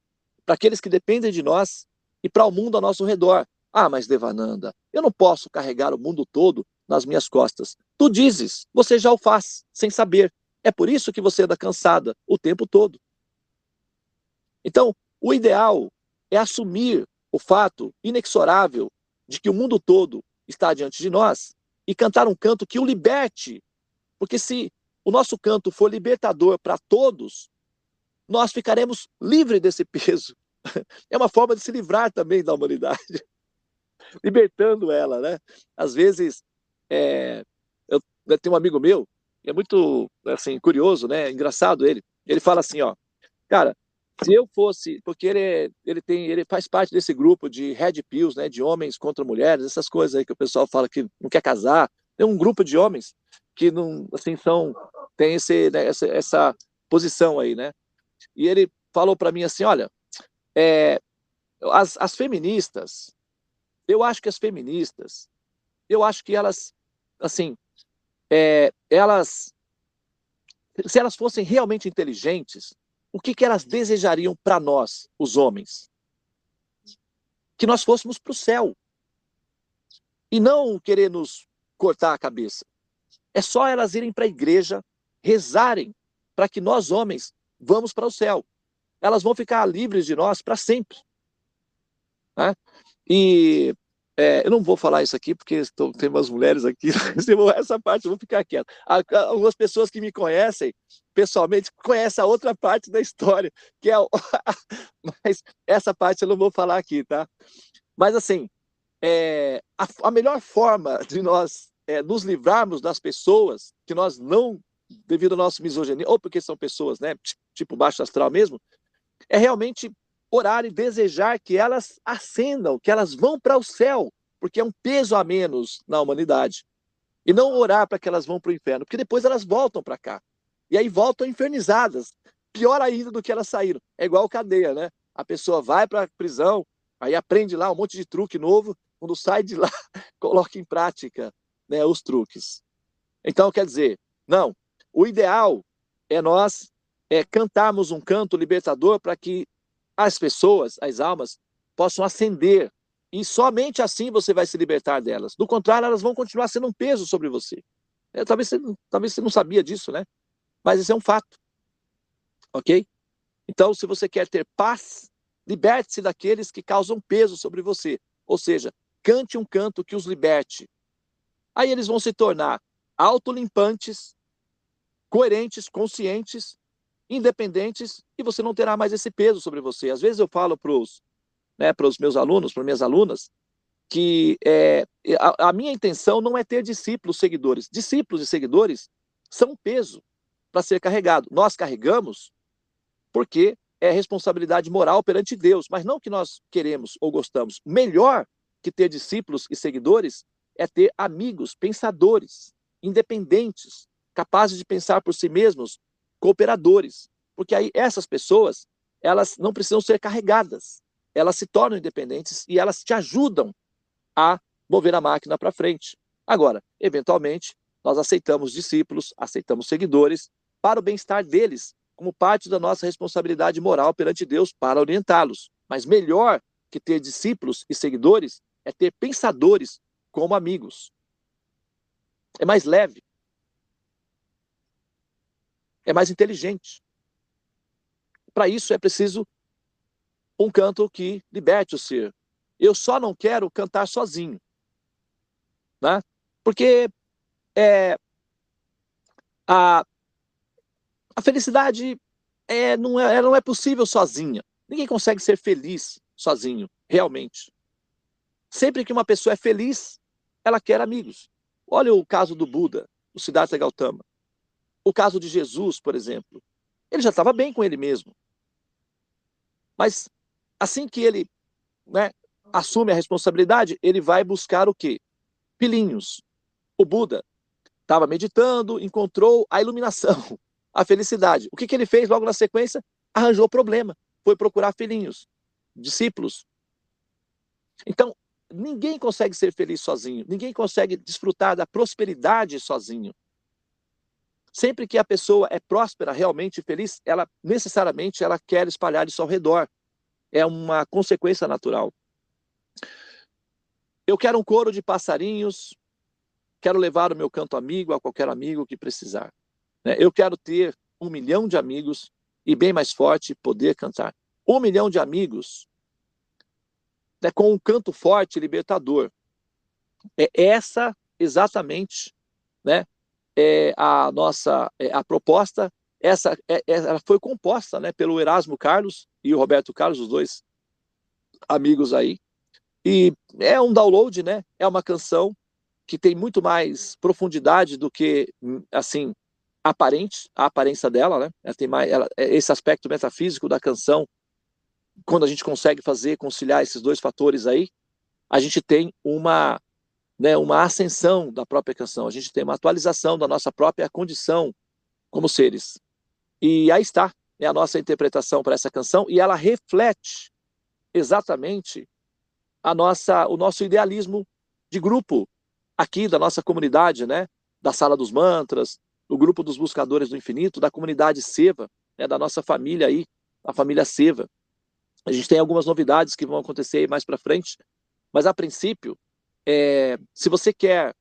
para aqueles que dependem de nós e para o mundo ao nosso redor. Ah, mas Devananda, eu não posso carregar o mundo todo nas minhas costas. Tu dizes, você já o faz, sem saber. É por isso que você anda cansada o tempo todo. Então, o ideal é assumir o fato inexorável de que o mundo todo está diante de nós e cantar um canto que o liberte. Porque se o nosso canto for libertador para todos, nós ficaremos livres desse peso. É uma forma de se livrar também da humanidade, libertando ela, né? Às vezes, eu tenho um amigo meu, que é muito, assim, curioso, né? Engraçado ele fala assim, ó, cara, se eu fosse, porque ele faz parte desse grupo de Red Pills, né, de homens contra mulheres, essas coisas aí que o pessoal fala que não quer casar. Tem um grupo de homens que não, assim, tem né, essa posição aí, né? E ele falou para mim assim, olha, as feministas, eu acho que elas, assim, se elas fossem realmente inteligentes, o que elas desejariam para nós, os homens? Que nós fôssemos para o céu. E não querer nos cortar a cabeça. É só elas irem para a igreja, rezarem para que nós, homens, vamos para o céu. Elas vão ficar livres de nós para sempre. Né? E eu não vou falar isso aqui, porque tem umas mulheres aqui, essa parte eu vou ficar quieto. Algumas pessoas que me conhecem pessoalmente conhecem a outra parte da história, que é mas essa parte eu não vou falar aqui, tá? Mas assim, a melhor forma de nós nos livrarmos das pessoas que nós não, devido à nossa misoginia, ou porque são pessoas, né, tipo baixo astral mesmo, é realmente orar e desejar que elas ascendam, que elas vão para o céu, porque é um peso a menos na humanidade. E não orar para que elas vão para o inferno, porque depois elas voltam para cá. E aí voltam infernizadas, pior ainda do que elas saíram. É igual cadeia, né? A pessoa vai para a prisão, aí aprende lá um monte de truque novo, quando sai de lá, coloca em prática, né, os truques. Então, quer dizer, não, o ideal é nós cantarmos um canto libertador para que as pessoas, as almas, possam ascender. E somente assim você vai se libertar delas. Do contrário, elas vão continuar sendo um peso sobre você. Talvez você não sabia disso, né? Mas isso é um fato, ok? Então, se você quer ter paz, liberte-se daqueles que causam peso sobre você. Ou seja, cante um canto que os liberte. Aí eles vão se tornar autolimpantes, coerentes, conscientes, independentes, e você não terá mais esse peso sobre você. Às vezes eu falo para os meus alunos, para minhas alunas, que a minha intenção não é ter discípulos, seguidores. Discípulos e seguidores são um peso para ser carregado. Nós carregamos porque é responsabilidade moral perante Deus, mas não que nós queremos ou gostamos. Melhor que ter discípulos e seguidores é ter amigos, pensadores, independentes, capazes de pensar por si mesmos, cooperadores. Porque aí essas pessoas, elas não precisam ser carregadas. Elas se tornam independentes e elas te ajudam a mover a máquina para frente. Agora, eventualmente, nós aceitamos discípulos, aceitamos seguidores para o bem-estar deles, como parte da nossa responsabilidade moral perante Deus para orientá-los. Mas melhor que ter discípulos e seguidores é ter pensadores como amigos. É mais leve, é mais inteligente. Para isso é preciso um canto que liberte o ser. Eu só não quero cantar sozinho, né? Porque a felicidade ela não é possível sozinha. Ninguém consegue ser feliz sozinho, realmente. Sempre que uma pessoa é feliz, ela quer amigos. Olha o caso do Buda, o Siddhartha Gautama. O caso de Jesus, por exemplo. Ele já estava bem com ele mesmo. Mas assim que ele, né, assume a responsabilidade, ele vai buscar o quê? Filhinhos. O Buda estava meditando, encontrou a iluminação, a felicidade. O que ele fez logo na sequência? Arranjou problema. Foi procurar filhinhos, discípulos. Então, ninguém consegue ser feliz sozinho. Ninguém consegue desfrutar da prosperidade sozinho. Sempre que a pessoa é próspera, realmente feliz, ela necessariamente ela quer espalhar isso ao redor. É uma consequência natural. Eu quero um coro de passarinhos, quero levar o meu canto amigo a qualquer amigo que precisar. Eu quero ter 1 milhão de amigos e bem mais forte poder cantar. 1 milhão de amigos, né, com um canto forte libertador. É essa exatamente, né, a proposta. Ela foi composta, né, pelo Erasmo Carlos e o Roberto Carlos, os dois amigos aí. E é um download, né? É uma canção que tem muito mais profundidade do que, assim, a aparência dela, né? Ela tem mais, esse aspecto metafísico da canção, quando a gente consegue conciliar esses dois fatores aí, a gente tem uma ascensão da própria canção, a gente tem uma atualização da nossa própria condição como seres. E aí está, né, a nossa interpretação para essa canção, e ela reflete exatamente o nosso idealismo de grupo aqui da nossa comunidade, né? Da Sala dos Mantras, do grupo dos Buscadores do Infinito, da comunidade Seva, né? Da nossa família aí, a família Seva. A gente tem algumas novidades que vão acontecer mais para frente, mas a princípio, se você quer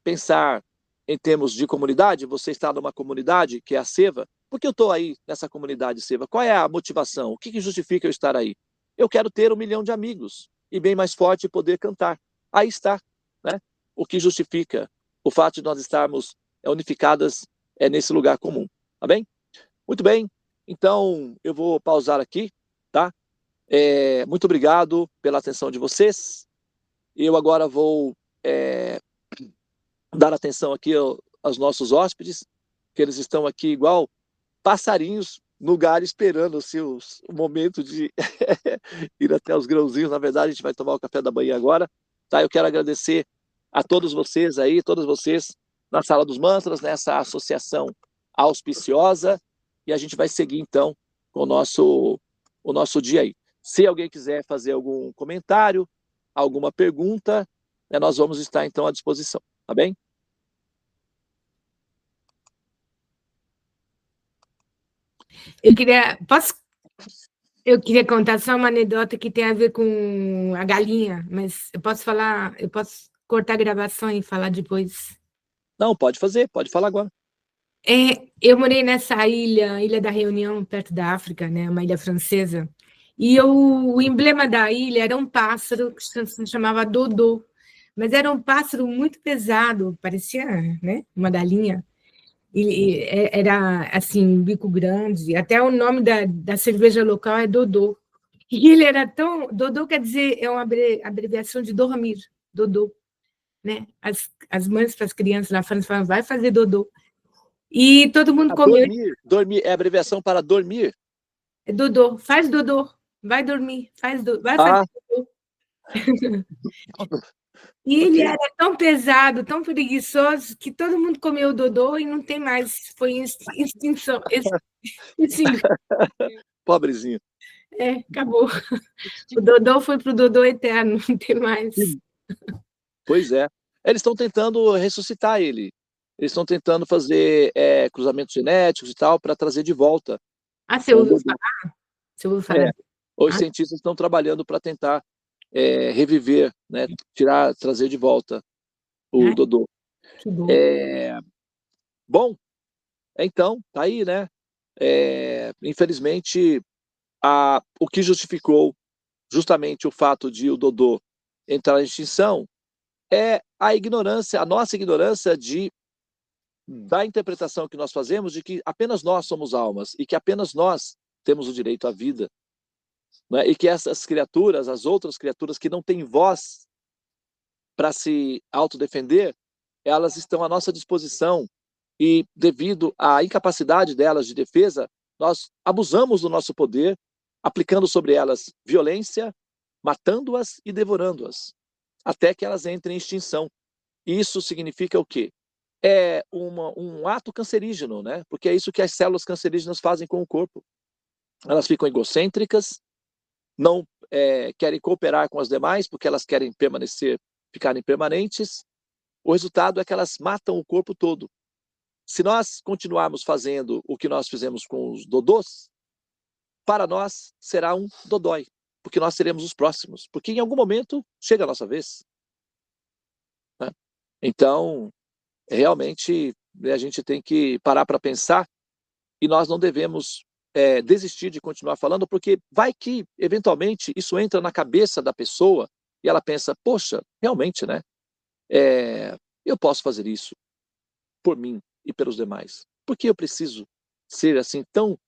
pensar em termos de comunidade, você está numa comunidade que é a Seva. Por que eu estou aí nessa comunidade Seva? Qual é a motivação? O que justifica eu estar aí? Eu quero ter 1 milhão de amigos e bem mais forte poder cantar. Aí está, né? O que justifica o fato de nós estarmos unificadas nesse lugar comum, tá bem? Muito bem, então eu vou pausar aqui, tá? Muito obrigado pela atenção de vocês. Eu agora vou dar atenção aqui aos nossos hóspedes, que eles estão aqui igual passarinhos no galho esperando o momento de ir até os grãozinhos. Na verdade, a gente vai tomar o café da manhã agora. Tá? Eu quero agradecer a todos vocês aí, todas vocês na Sala dos Mantras, nessa associação auspiciosa, e a gente vai seguir então com o nosso dia aí. Se alguém quiser fazer algum comentário, alguma pergunta, né, nós vamos estar então à disposição, tá bem? Eu queria contar só uma anedota que tem a ver com a galinha, mas eu posso cortar a gravação e falar depois. Não, pode fazer, pode falar agora. Eu morei nessa Ilha da Reunião, perto da África, né, uma ilha francesa, e o emblema da ilha era um pássaro que se chamava Dodô, mas era um pássaro muito pesado, parecia, né, uma galinha. Era assim, bico grande, até o nome da cerveja local é Dodô. E ele era tão. Dodô quer dizer, é uma abreviação de dormir, Dodô. Né? As mães para as crianças lá fora falam, vai fazer Dodô. E todo mundo comeu. Dormir é abreviação para dormir. É Dodô, faz Dodô, vai dormir, vai fazer Dodô. E ele era tão pesado, tão preguiçoso, que todo mundo comeu o Dodô e não tem mais, foi em extinção. Pobrezinho. Acabou. O Dodô foi para o Dodô eterno, não tem mais. Pois é. Eles estão tentando ressuscitar ele. Eles estão tentando fazer cruzamentos genéticos e tal, para trazer de volta. Você ouviu falar? Você ouviu falar? Os cientistas estão trabalhando para tentar reviver, né, trazer de volta o Dodô. Que bom. Bom, então, tá aí, né? Infelizmente, o que justificou justamente o fato de o Dodô entrar em extinção é a ignorância, a nossa ignorância da interpretação que nós fazemos de que apenas nós somos almas e que apenas nós temos o direito à vida. Né? E que essas criaturas, as outras criaturas que não têm voz para se autodefender, elas estão à nossa disposição e, devido à incapacidade delas de defesa, nós abusamos do nosso poder, aplicando sobre elas violência, matando-as e devorando-as, até que elas entrem em extinção. Isso significa o quê? É um ato cancerígeno, né? Porque é isso que as células cancerígenas fazem com o corpo. Elas ficam egocêntricas, não querem cooperar com as demais, porque elas querem ficarem permanentes. O resultado é que elas matam o corpo todo. Se nós continuarmos fazendo o que nós fizemos com os dodôs, para nós será um dodói, porque nós seremos os próximos, porque em algum momento chega a nossa vez. Né? Então, realmente, a gente tem que parar para pensar e nós não devemos desistir de continuar falando, porque vai que, eventualmente, isso entra na cabeça da pessoa e ela pensa, poxa, realmente, né? Eu posso fazer isso por mim e pelos demais. Por que eu preciso ser assim tão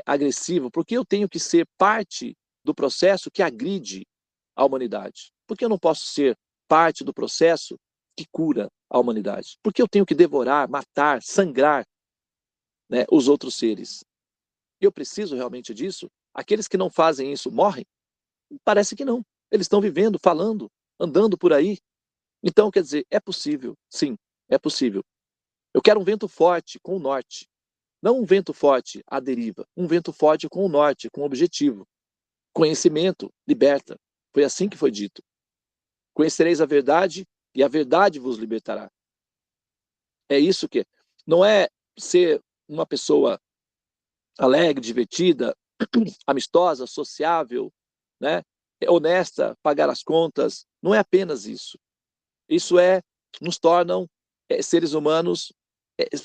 agressivo? Por que eu tenho que ser parte do processo que agride a humanidade? Por que eu não posso ser parte do processo que cura a humanidade? Por que eu tenho que devorar, matar, sangrar, né, os outros seres? Eu preciso realmente disso? Aqueles que não fazem isso morrem? Parece que não. Eles estão vivendo, falando, andando por aí. Então, quer dizer, é possível. Sim, é possível. Eu quero um vento forte com o norte. Não um vento forte à deriva. Um vento forte com o norte, com o objetivo. Conhecimento liberta. Foi assim que foi dito. Conhecereis a verdade e a verdade vos libertará. É isso que não é ser uma pessoa alegre, divertida, amistosa, sociável, né? Honesta, pagar as contas. Não é apenas isso. Isso nos tornam seres humanos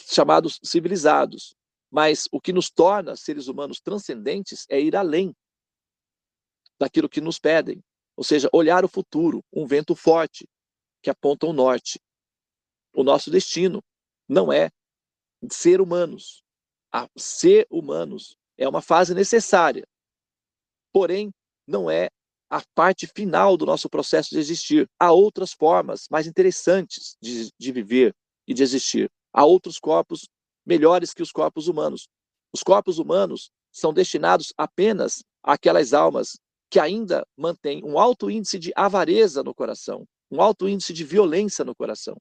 chamados civilizados. Mas o que nos torna seres humanos transcendentes é ir além daquilo que nos pedem. Ou seja, olhar o futuro, um vento forte que aponta o norte. O nosso destino não é ser humanos. Ser humanos é uma fase necessária, porém não é a parte final do nosso processo de existir. Há outras formas mais interessantes de viver e de existir. Há outros corpos melhores que os corpos humanos. Os corpos humanos são destinados apenas àquelas almas que ainda mantém um alto índice de avareza no coração, um alto índice de violência no coração.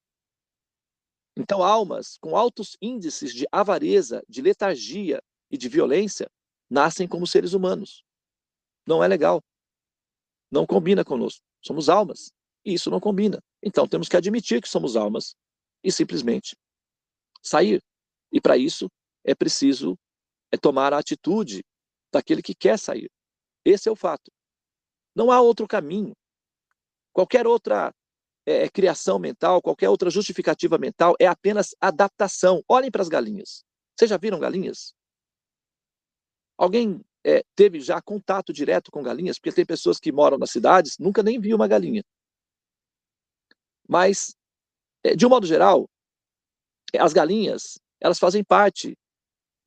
Então, almas com altos índices de avareza, de letargia e de violência nascem como seres humanos. Não é legal. Não combina conosco. Somos almas. E isso não combina. Então, temos que admitir que somos almas e simplesmente sair. E para isso, é preciso tomar a atitude daquele que quer sair. Esse é o fato. Não há outro caminho. Qualquer outra criação mental, qualquer outra justificativa mental é apenas adaptação. Olhem para as galinhas. Vocês já viram galinhas? Alguém teve já contato direto com galinhas? Porque tem pessoas que moram nas cidades, nunca nem viu uma galinha. Mas, de um modo geral, as galinhas, elas fazem parte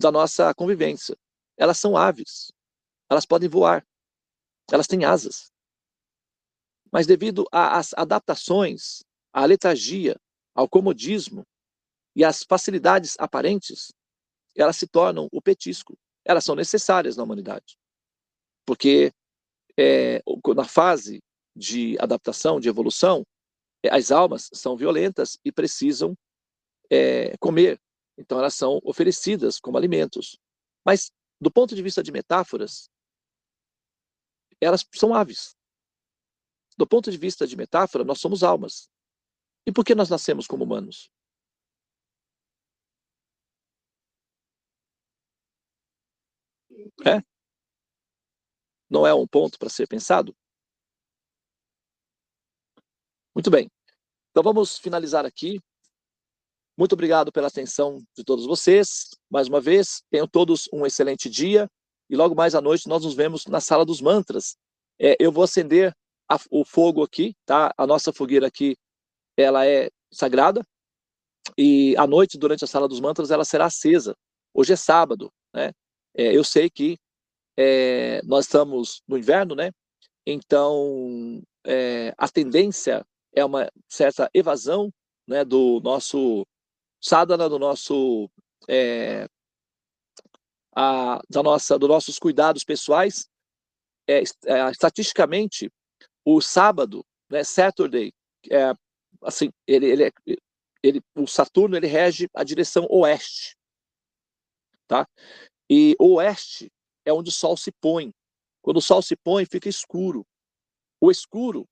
da nossa convivência. Elas são aves. Elas podem voar. Elas têm asas. Mas devido às adaptações, à letargia, ao comodismo e às facilidades aparentes, elas se tornam o petisco. Elas são necessárias na humanidade. Porque na fase de adaptação, de evolução, as almas são violentas e precisam comer. Então elas são oferecidas como alimentos. Mas, do ponto de vista de metáforas, elas são aves. Do ponto de vista de metáfora, nós somos almas. E por que nós nascemos como humanos? Não é um ponto para ser pensado? Muito bem. Então vamos finalizar aqui. Muito obrigado pela atenção de todos vocês. Mais uma vez, tenham todos um excelente dia. E logo mais à noite nós nos vemos na sala dos mantras. Eu vou acender o fogo aqui, tá? A nossa fogueira aqui, ela é sagrada. E à noite, durante a sala dos mantras, ela será acesa. Hoje é sábado, né? Eu sei que nós estamos no inverno, né? Então, a tendência é uma certa evasão, né, do nosso sadhana, do nosso dos nossos cuidados pessoais. Estatisticamente, o sábado, né, Saturday, assim, o Saturno ele rege a direção oeste, tá? E o oeste é onde o sol se põe. Quando o sol se põe, fica escuro. O escuro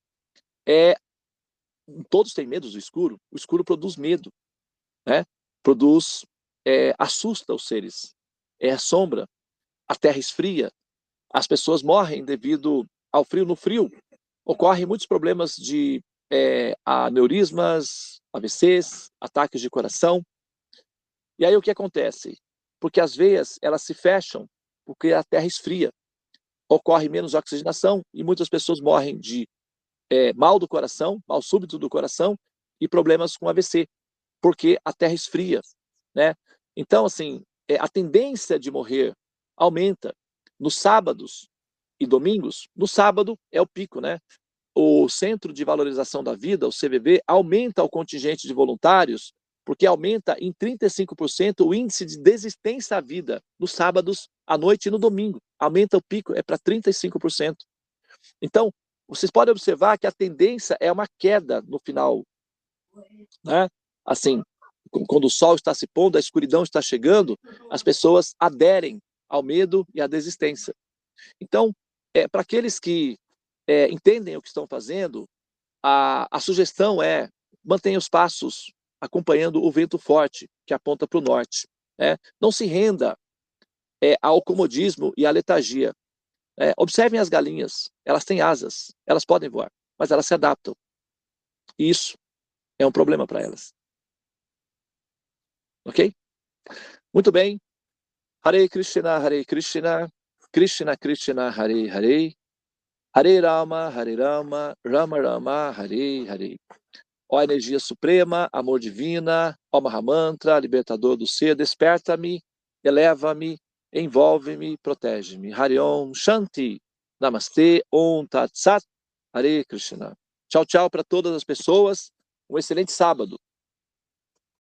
todos têm medo do escuro. O escuro produz medo, né? Produz, assusta os seres. A sombra, a terra esfria, as pessoas morrem devido ao frio. No frio, ocorrem muitos problemas de aneurismas, AVCs, ataques de coração. E aí o que acontece? Porque as veias, elas se fecham, porque a terra esfria. Ocorre menos oxigenação e muitas pessoas morrem de mal do coração, mal súbito do coração e problemas com AVC, porque a terra esfria, né? Então, assim, a tendência de morrer aumenta nos sábados e domingos. No sábado é o pico, né? O Centro de Valorização da Vida, o CVV, aumenta o contingente de voluntários, porque aumenta em 35% o índice de desistência à vida nos sábados, à noite e no domingo. Aumenta o pico, para 35%. Então, vocês podem observar que a tendência é uma queda no final, né? Assim, quando o sol está se pondo, a escuridão está chegando, as pessoas aderem ao medo e à desistência. Então, para aqueles que entendem o que estão fazendo, a sugestão é mantenha os passos acompanhando o vento forte que aponta para o norte. Não se renda ao comodismo e à letargia. Observem as galinhas, elas têm asas, elas podem voar, mas elas se adaptam. E isso é um problema para elas. Ok? Muito bem. Hare Krishna, Krishna Krishna, Hare Hare, Hare Rama, Rama Rama, Hare Hare. Ó energia suprema, amor divina, ó Mahamantra, libertador do ser, desperta-me, eleva-me, envolve-me, protege-me. Hare Om Shanti, Namastê, Om Tat Sat, Hare Krishna. Tchau, tchau para todas as pessoas. Um excelente sábado.